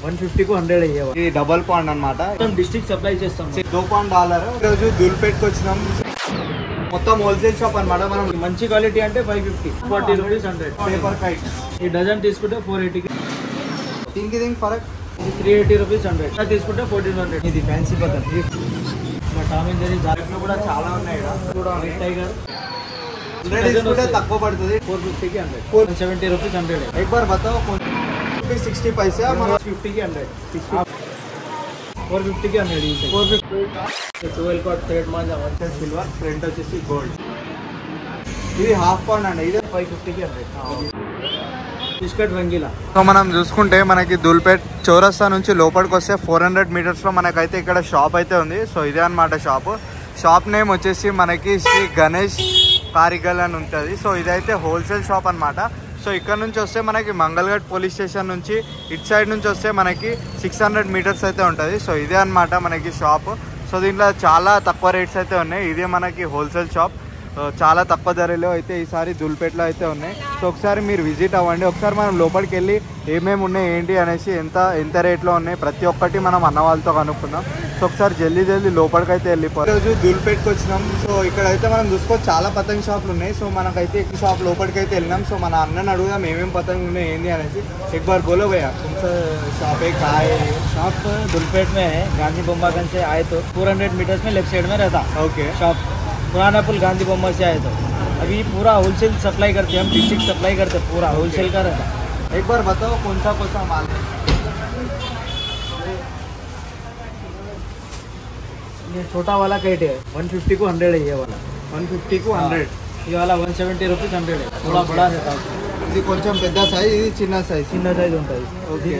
150కు 100 అయ్యేవా. ఇది double pond అనమాట. District supply చేస్తాం. $2 ఈరోజు ధూల్పేట్కి వచ్చినాం. మొత్తం హోల్సేల్ షాప్ అనమాట. మనం మంచి క్వాలిటీ అంటే 550, 40 రూపీస్ 100. పేపర్ కైట్ ఈ డజన్ తీసుకుంటే 480. దీనికి ఫరక్ ఇది 380 రూపీస్ 100. తీసుకుంటే 1400. ఇది ఫ్యాన్సీ పద్ధతి. టామ్ అండ్ జెర్రీ జాకెట్లు కూడా చాలా ఉన్నాయి. కూడా టైగర్ తక్కువ పడుతుంది. 450కి 100. 470 రూపీస్ 100. एक बार बताओ 60 पैसे 50కి 100. 450కి 100. 450 12 కాట్ థ్రెడ్ మాంజా సిల్వర్, ఫ్రంట్ వచ్చేసి గోల్డ్. ఇది హాఫ్ పాండ్ అండి. ఇది 550కి 100. బిస్కెట్ వంగిలా. సో మనం చూసుకుంటే మనకి ధూల్పేట్ చౌరస్తా నుంచి లోపలికి వస్తే 400 మీటర్స్లో మనకైతే ఇక్కడ షాప్ అయితే ఉంది. సో ఇదే అనమాట షాప్ నేమ్ వచ్చేసి మనకి శ్రీ గణేష్ కారిగల్ అని ఉంటుంది. సో ఇదైతే హోల్సేల్ షాప్ అనమాట. సో ఇక్కడ నుంచి వస్తే మనకి మంగళగఢ్ పోలీస్ స్టేషన్ నుంచి ఇటు సైడ్ నుంచి వస్తే మనకి 600 మీటర్స్ అయితే ఉంటుంది. సో ఇదే అనమాట మనకి షాప్. సో దీంట్లో చాలా తక్కువ రేట్స్ అయితే ఉన్నాయి. ఇదే మనకి హోల్సేల్ షాప్. చాలా తక్కువ ధరలో అయితే ఈసారి ధూల్పేట్లో అయితే ఉన్నాయి. సో ఒకసారి మీరు విజిట్ అవ్వండి. ఒకసారి మనం లోపలికి వెళ్ళి ఏమేమి ఉన్నాయి ఏంటి అనేసి ఎంత రేట్లో ఉన్నాయి ప్రతి ఒక్కటి మనం అన్న వాళ్ళతో కనుక్కుందాం. సో ఒకసారి జల్దీ లోపలికి అయితే వెళ్ళిపోయి ఈరోజు ధూల్పేట్కి వచ్చినాం. సో ఇక్కడైతే మనం చూసుకోవచ్చు చాలా పతంగ్ షాపులు ఉన్నాయి. సో మనకైతే ఎక్కువ షాప్ లోపలికి అయితే వెళ్ళినాం. సో మన అన్నని అడుగుదాం ఏమేమి పతంగ్ ఉన్నాయి ఏంటి అనేసి. एक बार बोलो भैया कौन सा शॉप है, कहाँ है? शॉप धूलपेट में है. गांधी बोम्बागंज से आए तो 400 मीटर्स में लेफ्ट साइड में रहता. ओके. शॉप पुराना पुल गांधी बोम्बा से आए तो अभी पूरा होलसेल सप्लाई करते हैं हम. डिस्ट्रिक्ट सप्लाई करते हैं. पूरा होलसेल का रहता. एक बार बताओ कौन सा माल है? ये छोटा वाला कैट है 150 को 100 है. ये वाला 150 को 100. ये वाला 170 रुपीस 100 है. थोड़ा बड़ा रहता है. ఇది కొంచెం పెద్ద సైజ్, ఇది చిన్న సైజ్. చిన్న సైజ్ ఉంటుంది. ఓకే.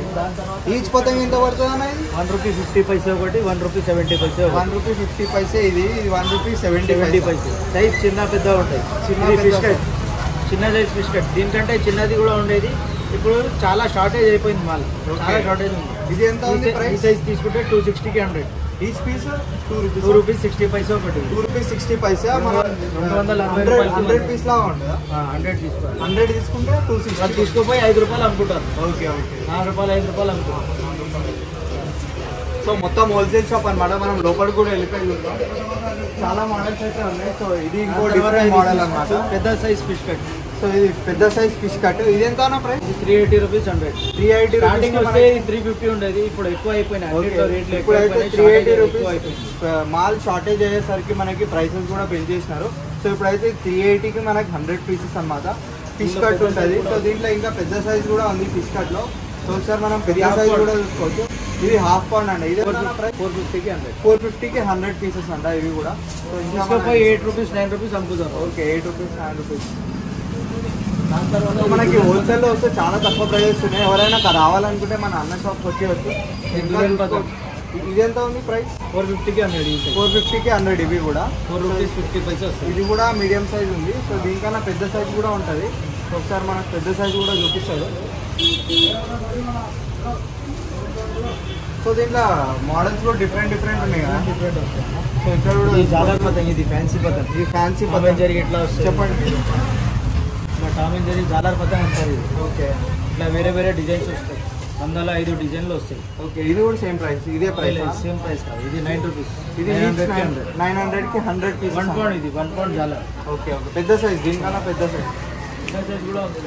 ఈచ్ పతంగ్ ఎంత పడుతుంది అన్న? ఇది 1 రూపీ 50 పైసే ఒకటి, 1 రూపీ 70 పైసే. 1 రూపీ 50 పైసే. ఇది 1 రూపీ 70 పైసే. సైజ్ చిన్న పెద్ద ఉంటాయి. చిన్న సైజ్ బిస్కెట్. దీనికంటే చిన్నది కూడా ఉండేది. ఇప్పుడు చాలా షార్టేజ్ అయిపోయింది మాల్. చాలా షార్టేజ్ ఉంది. ఇది ఎంత ఉంది ప్రైస్? ఈ సైజ్ తీసుకుంటే 260కి 100. ఈచ్ పీస్ 2 రూపీస్ 60 పైసే ఒకటి. 2 రూపీస్ 60 పైసే. మనం 100 పీస్ లాగా ఉంటుందా? 100 తీసుకోవాలి. 100 తీసుకుంటే 260. తీసుకుపోయి 5 రూపాయలు అమ్ముకుంటారు. ఓకే. 4 రూపాయలు 5 రూపాయలు అమ్ముకుంటారు. సో మొత్తం హోల్సేల్ షాప్ అనమాట. మనం లోపలికి కూడా వెళ్ళిపోయి చూద్దాం. చాలా మోడల్స్ అయితే ఉన్నాయి. సో ఇది ఇంకో డిఫరెంట్ మోడల్ అనమాట. పెద్ద సైజ్ ఫిష్ కట్. సో ఇది పెద్ద సైజ్ ఫిష్ కట్. ఇది ఎంత అన్న ప్రైస్? 380 రూపీస్ 100. 380 స్టార్టింగ్ వస్తే 350 ఉండేది. ఇప్పుడు ఎక్కువ అయిపోయినాయి. ఇప్పుడైతే 380 రూపీస్. మాల్ షార్టేజ్ అయ్యేసరికి మనకి ప్రైసెస్ కూడా పెంచేసినారు. సో ఇప్పుడైతే 380కి మనకి 100 పీసెస్ అనమాట ఫిష్ కట్ ఉంటుంది. సో దీంట్లో ఇంకా పెద్ద సైజ్ కూడా ఉంది ఫిష్ కట్ లో. సో ఒకసారి మనం పెద్ద సైజ్ కూడా చూసుకోవచ్చు. ఇది హాఫ్ పౌండ్ అండి. ఇది 450కి 100. 450కి 100 పీసెస్ అంట ఇవి కూడా. సో ఇంకా 8 రూపీస్ 9 రూపీస్ అమ్ముతారు. ఓకే. 8 rupees 9 rupees. దాని తర్వాత మనకి హోల్సేల్లో వస్తే చాలా తక్కువ ప్రైజెస్ ఉన్నాయి. ఎవరైనా రావాలనుకుంటే మన అన్న షాప్కి వచ్చేవచ్చు. ఇది ఎంత ఉంది ప్రైస్? 450కి 100. 450కి 100 ఇవి కూడా. 4 రూపీస్ 50 పైసే వస్తుంది. ఇది కూడా మీడియం సైజ్ ఉంది. సో దీనికన్నా పెద్ద సైజ్ కూడా ఉంటుంది. ఒకసారి మనకు పెద్ద సైజ్ కూడా చూపిస్తాడు. సో దీంట్లో మోడల్స్ కూడా డిఫరెంట్ ఉన్నాయి కదా. సో ఇక్కడ కూడా జాలర్ పతంగ్. ఇది ఫ్యాన్సీ పతంగ్. ఇది ఫ్యాన్సీ టామ్ అండ్ జెర్రీ ఎట్లా వస్తుంది చెప్పండి. టామ్ అండ్ జెర్రీ జాలర్ పతంగ్ అంటారు. ఇది ఓకే. ఇట్లా వేరే డిజైన్స్ వస్తాయి. 105 డిజైన్లు వస్తాయి. ఓకే. ఇది కూడా సేమ్ ప్రైస్? ఇదే ప్రైస్? సేమ్ ప్రైస్ కాదు. ఇది 9 రూపీస్. ఇది 900కి 100 పీస్. 1 పౌండ్. ఇది 1 పౌండ్ జాలర్. ఓకే. పెద్ద సైజ్. దీనికన్నా పెద్ద సైజ్. చిన్న సైజ్ కూడా ఉంది.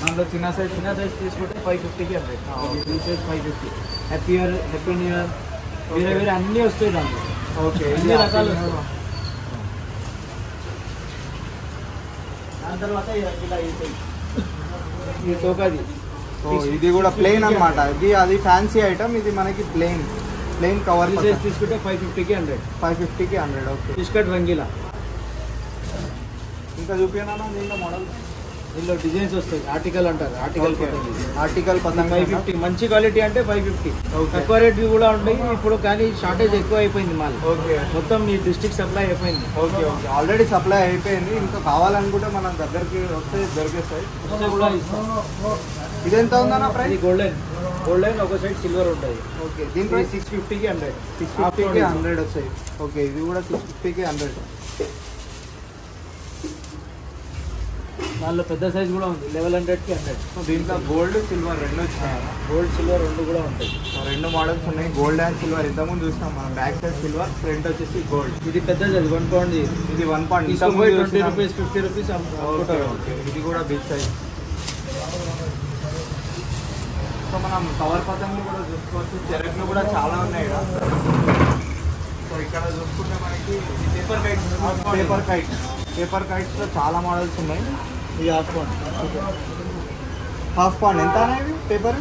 దాంట్లో చిన్న సైజ్ తీసుకుంటే 550కి 100. ఈ సైజ్ 550. హ్యాపీ న్యూ ఇయర్ వేరే అన్నీ వస్తాయి దాంట్లో. ఓకే. అన్ని రకాలు వస్తాయి. దాని తర్వాత ఇలా ఈ టోకాది. ఇది కూడా ప్లెయిన్ అనమాట. అది ఫ్యాన్సీ ఐటమ్. ఇది మనకి ప్లెయిన్ కవర్. తీసుకుంటే 550కి 100. 550కి 100. ఓకే. బిస్కెట్ వంగిలా. ఇంకా చూపించానా దీంట్లో మోడల్? దీనిలో డిజైన్స్ వస్తాయి. ఆర్టికల్ అంటారు. ఆర్టికల్ పతంగ్ 550. మంచి క్వాలిటీ అంటే 550. తక్కువ రేట్ కూడా ఉంటాయి ఇప్పుడు. కానీ షార్టేజ్ ఎక్కువ అయిపోయింది మాల్. ఓకే. మొత్తం ఈ డిస్ట్రిక్ట్ సప్లై అయిపోయింది. ఓకే. ఆల్రెడీ సప్లై అయిపోయింది. ఇంకా కావాలనుకుంటే మన దగ్గరికి వస్తే దొరికేస్తాయి. కూడా ఇస్తాం. ఇది ఎంత ఉందన్న ప్రైస్? గోల్డెన్ ఒక సైడ్ సిల్వర్ ఉంటుంది. ఓకే. దీని ప్రైస్ 650కి 100. 650కి 100 వస్తాయి. ఓకే. ఇది కూడా 650కి 100. దానిలో పెద్ద సైజ్ కూడా ఉంది 1100కి 100. దీంట్లో గోల్డ్ సిల్వర్ రెండు వచ్చినాయి. గోల్డ్ సిల్వర్ రెండు కూడా ఉంటాయి. రెండు మోడల్స్ ఉన్నాయి, గోల్డ్ అండ్ సిల్వర్. ఇంతకుముందు చూసినాం మనం, బ్యాక్ సైడ్ సిల్వర్, ఫ్రంట్ వచ్చేసి గోల్డ్. ఇది పెద్ద సైజ్ 1 పౌండ్. ఇది 1 పాయింట్. 20 రూపీస్ 50 రూపీస్ అమ్ముకుంటారు. ఇది కూడా బిగ్ సైజ్. సో మనం కవర్ పతంగులు కూడా చూసుకోవచ్చు, చెరకులు కూడా చాలా ఉన్నాయి ఇక్కడ. సో ఇక్కడ చూసుకుంటే మనకి పేపర్ కైట్స్లో చాలా మోడల్స్ ఉన్నాయి. ఇది హాఫ్ పౌండ్. హాఫ్ పాండ్ ఎంత అనేవి పేపర్?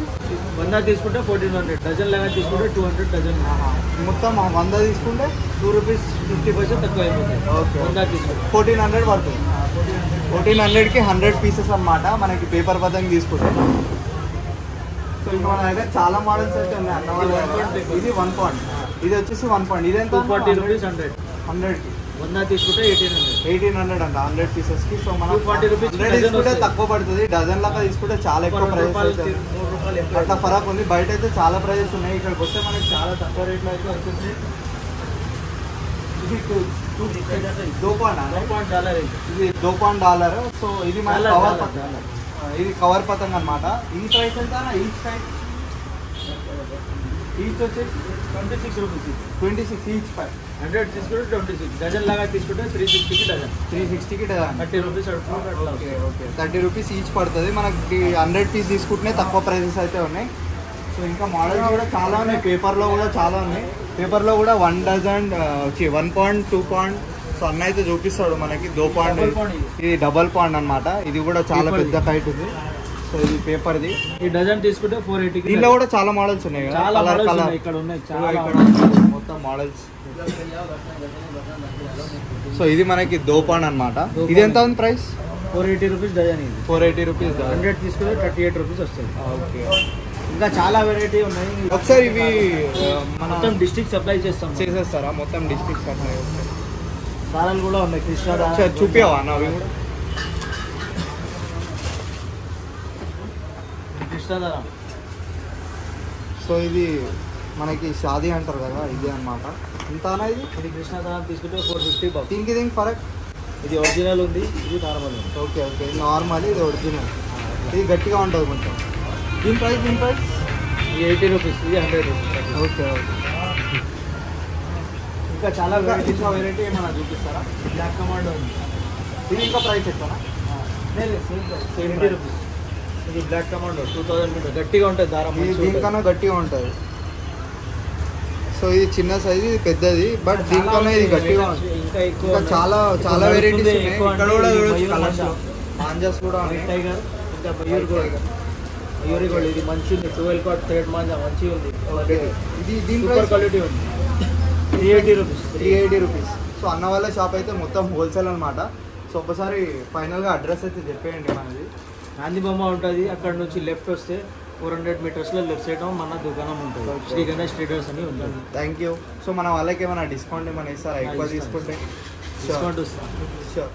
100 తీసుకుంటే 1400, డజన్ లాగా తీసుకుంటే 200 డజన్. మొత్తం 100 తీసుకుంటే 2 రూపీస్ 50 పైసా తక్కువ అయిపోతుంది. ఓకే. 100 తీసుకుంటే 1400 పడుతుంది. 1400కి 100 పీసెస్ అన్నమాట మనకి పేపర్ పతంగి తీసుకుంటే. సో ఇంకా మన దగ్గర చాలా మోడల్స్ అయితే ఉన్నాయి అన్న వాళ్ళ దగ్గర. ఇది 1 పాయింట్, ఇది వచ్చేసి 1 పాయింట్. ఇది ఎంత? 240 రూపీస్ 100కి. 100 తీసుకుంటే 1800 అంట 100 పీసెస్కి. సో మనం 240 రూపీస్ 100 తీసుకుంటే తక్కువ పడుతుంది, డజన్ లాగా తీసుకుంటే చాలా ఎక్కువ ప్రైస్ అవుతుంది. 3 రూపాయలు ఎక్కువ. అట్లా ఫరాక్ ఉంది. బయట అయితే చాలా ప్రైజెస్ ఉన్నాయి, ఇక్కడికి వస్తే మనకి చాలా తక్కువ రేట్లో అయితే వచ్చేసి. ఇది $2 ఇది $2. సో ఇది మన కవర్ పతంగ్, ఇది కవర్ పతంగ్ అనమాట. ఈ ప్రైస్ ఎంత? ఈచ్ వచ్చేసి 26 రూపీస్. 26 ఈచ్. 100 తీసుకుంటే 26, డజన్ లాగా తీసుకుంటే 360కి డజన్. 360కి డజన్. 30 రూపీస్ అడుగుతున్నారు అట్లా. ఓకే 30 రూపీస్ ఈచ్ పడుతుంది మనకి. 100 పీస్ తీసుకుంటే తక్కువ ప్రైజెస్ అయితే ఉన్నాయి. సో ఇంకా మోడల్స్ కూడా చాలా ఉన్నాయి, పేపర్లో కూడా చాలా ఉన్నాయి. పేపర్లో కూడా 1 డజన్ 1 పాయింట్ 2 పాయింట్. సో అన్న అయితే చూపిస్తాడు మనకి 2 పాయింట్. ఇది డబల్ పాయింట్ అనమాట. ఇది కూడా చాలా పెద్ద కైట్ ఉంది. సో ఇది పేపర్ది. ఈ డజన్ తీసుకుంటే 480. దీనిలో కూడా చాలా మోడల్స్ ఉన్నాయి కదా, చాలా కలర్ మోడల్స్ కలర్ ఉన్నాయి ఇక్కడ ఉన్నాయి చాలా. ఇక్కడ మొత్తం మోడల్స్. సో ఇది మనకి 2 పాయింట్ అనమాట. ఇది ఎంత ఉంది ప్రైస్? 480 rupees dozen. ఇది 480 రూపీస్. 100 తీసుకుంటే 38 రూపీస్ వస్తుంది. ఓకే. ఇంకా చాలా వెరైటీ ఉన్నాయి. ఒకసారి ఇవి మొత్తం డిస్ట్రిక్ట్ సప్లై చేస్తాం. చేసేస్తారా మొత్తం డిస్ట్రిక్ట్ సప్లై? దారాలు కూడా ఉన్నాయి, కృష్ణ ఒకసారి చూపించవా అన్న అవి కూడా? కృష్ణ దారం. సో ఇది మనకి షాదీ అంటారు కదా, ఇది అనమాట. ఇంతనా ఇది? ఇది కృష్ణ దారం తీసుకుంటే 450 బాక్స్. దీనికి ఫరక్? ఇది ఒరిజినల్ ఉంది, ఇది నార్మల్ ఉంది. Okay okay. నార్మల్, ఇది ఒరిజినల్. ఇది గట్టిగా ఉంటుంది కొంచెం. దీని ప్రైస్? ఇది 80 రూపీస్, ఇది 100 రూపీస్. Okay okay. ఇంకా చాలా వెరైటీస్. వెరైటీ ఏమైనా చూపిస్తారా? బ్లాక్ కమాండో ఉంది. ఇది ఇంకా ప్రైస్ ఎక్కువనా? లేదు, సేమ్ ప్రైస్, 70 రూపీస్. ఇది బ్లాక్ కమాండో 2000 మీటర్, గట్టిగా ఉంటుంది దారం. దీనికన్నా గట్టిగా ఉంటుంది. సో ఇది చిన్న సైజు, ఇది పెద్దది, బట్ దీనికన్నా ఇది గట్టిగా ఉంటుంది. ఇంకా చాలా చాలా వెరైటీస్ ఉన్నాయి. ఇక్కడ కూడా చూడొచ్చు కలర్స్. మాంజాస్ కూడా ఉన్నాయి. టైగర్, ఇంకా మయూర్ గోల్డ్. మయూరి గోల్డ్ ఇది మంచిగా ఉంది. 12 కార్డ్ థ్రెడ్ మాంజా మంచిగా ఉంది. ఇది దీని సూపర్ క్వాలిటీ ఉంది. 380 రూపీస్. 380 రూపీస్. సో అన్న వాళ్ళ షాప్ అయితే మొత్తం హోల్సేల్ అనమాట. సో ఒకసారి ఫైనల్గా అడ్రస్ అయితే చెప్పేయండి మనది. గాంధీ బొమ్మ ఉంటుంది, అక్కడ నుంచి లెఫ్ట్ వస్తే 400 మీటర్స్లో లెఫ్ట్ సైడ్ మన దుకాణం ఉంటుంది. శ్రీ గణేష్ ట్రేడర్స్ అని ఉంటుంది. Thank you. సో మన వాళ్ళకి ఏమైనా డిస్కౌంట్ ఏమైనా ఇస్తారా ఎక్కువ తీసుకుంటే? డిస్కౌంట్ ఇస్తాం. షూర్.